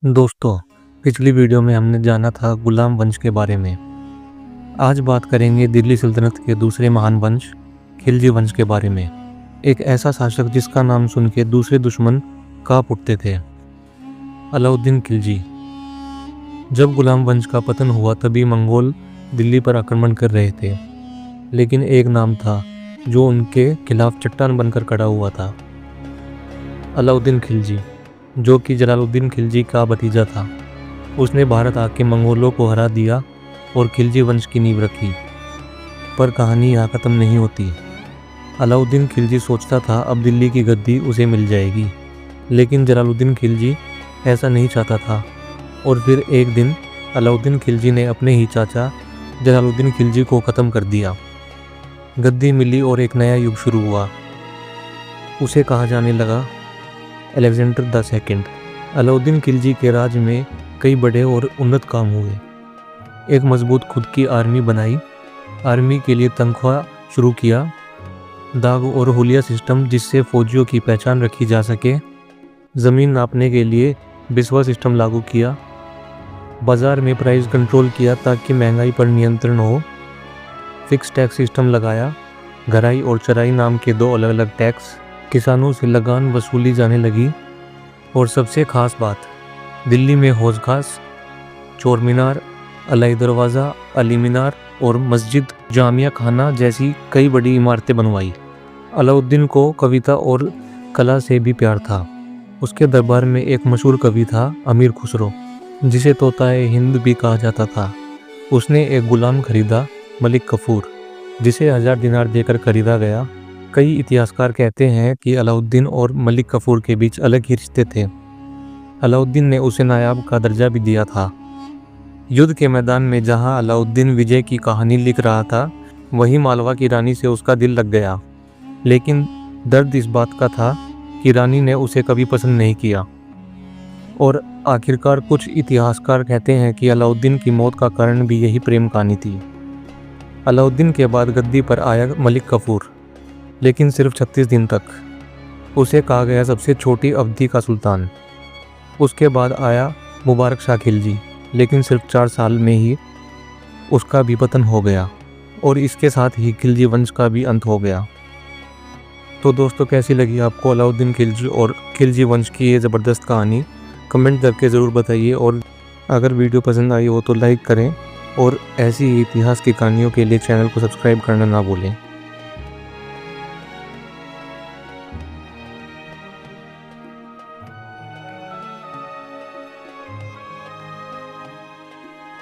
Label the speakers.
Speaker 1: दोस्तों, पिछली वीडियो में हमने जाना था गुलाम वंश के बारे में। आज बात करेंगे दिल्ली सल्तनत के दूसरे महान वंश खिलजी वंश के बारे में। एक ऐसा शासक जिसका नाम सुन के दूसरे दुश्मन कांप उठते थे, अलाउद्दीन खिलजी। जब गुलाम वंश का पतन हुआ तभी मंगोल दिल्ली पर आक्रमण कर रहे थे, लेकिन एक नाम था जो उनके खिलाफ चट्टान बनकर खड़ा हुआ था, अलाउद्दीन खिलजी, जो कि जलालुद्दीन खिलजी का भतीजा था। उसने भारत आके मंगोलों को हरा दिया और खिलजी वंश की नींव रखी। पर कहानी यहाँ ख़त्म नहीं होती। अलाउद्दीन खिलजी सोचता था अब दिल्ली की गद्दी उसे मिल जाएगी, लेकिन जलालुद्दीन खिलजी ऐसा नहीं चाहता था। और फिर एक दिन अलाउद्दीन खिलजी ने अपने ही चाचा जलालुद्दीन खिलजी को ख़त्म कर दिया। गद्दी मिली और एक नया युग शुरू हुआ। उसे कहा जाने लगा Alexander the second. Alauddin Khilji के राज में कई बड़े और उन्नत काम हुए। एक मजबूत खुद की आर्मी बनाई, आर्मी के लिए तनख्वाह शुरू किया, दाग और हुलिया सिस्टम जिससे फौजियों की पहचान रखी जा सके, ज़मीन नापने के लिए बिस्वा सिस्टम लागू किया, बाज़ार में प्राइस कंट्रोल किया ताकि महंगाई पर नियंत्रण हो, फिक्स टैक्स सिस्टम लगाया, घराई और चराई नाम के दो अलग अलग टैक्स, किसानों से लगान वसूली जाने लगी। और सबसे खास बात, दिल्ली में हौज खास, चोर मीनार, अलाई दरवाज़ा, अली मीनार और मस्जिद जामिया खाना जैसी कई बड़ी इमारतें बनवाई। अलाउद्दीन को कविता और कला से भी प्यार था। उसके दरबार में एक मशहूर कवि था, अमीर खुसरो, जिसे तोताए हिंद भी कहा जाता था। उसने एक गुलाम खरीदा, मलिक कफूर, जिसे 1000 दिनार देकर खरीदा गया। कई इतिहासकार कहते हैं कि अलाउद्दीन और मलिक कफूर के बीच अलग ही रिश्ते थे। अलाउद्दीन ने उसे नायाब का दर्जा भी दिया था। युद्ध के मैदान में जहां अलाउद्दीन विजय की कहानी लिख रहा था, वहीं मालवा की रानी से उसका दिल लग गया। लेकिन दर्द इस बात का था कि रानी ने उसे कभी पसंद नहीं किया। और आखिरकार कुछ इतिहासकार कहते हैं कि अलाउद्दीन की मौत का कारण भी यही प्रेम कहानी थी। अलाउद्दीन के बाद गद्दी पर आया मलिक कफूर, लेकिन सिर्फ 36 दिन तक। उसे कहा गया सबसे छोटी अवधि का सुल्तान। उसके बाद आया मुबारक शाह खिलजी, लेकिन सिर्फ 4 साल में ही उसका भी पतन हो गया और इसके साथ ही खिलजी वंश का भी अंत हो गया। तो दोस्तों, कैसी लगी आपको अलाउद्दीन खिलजी और खिलजी वंश की ये ज़बरदस्त कहानी? कमेंट करके ज़रूर बताइए। और अगर वीडियो पसंद आई हो तो लाइक करें और ऐसी ही इतिहास की कहानियों के लिए चैनल को सब्सक्राइब करना ना भूलें।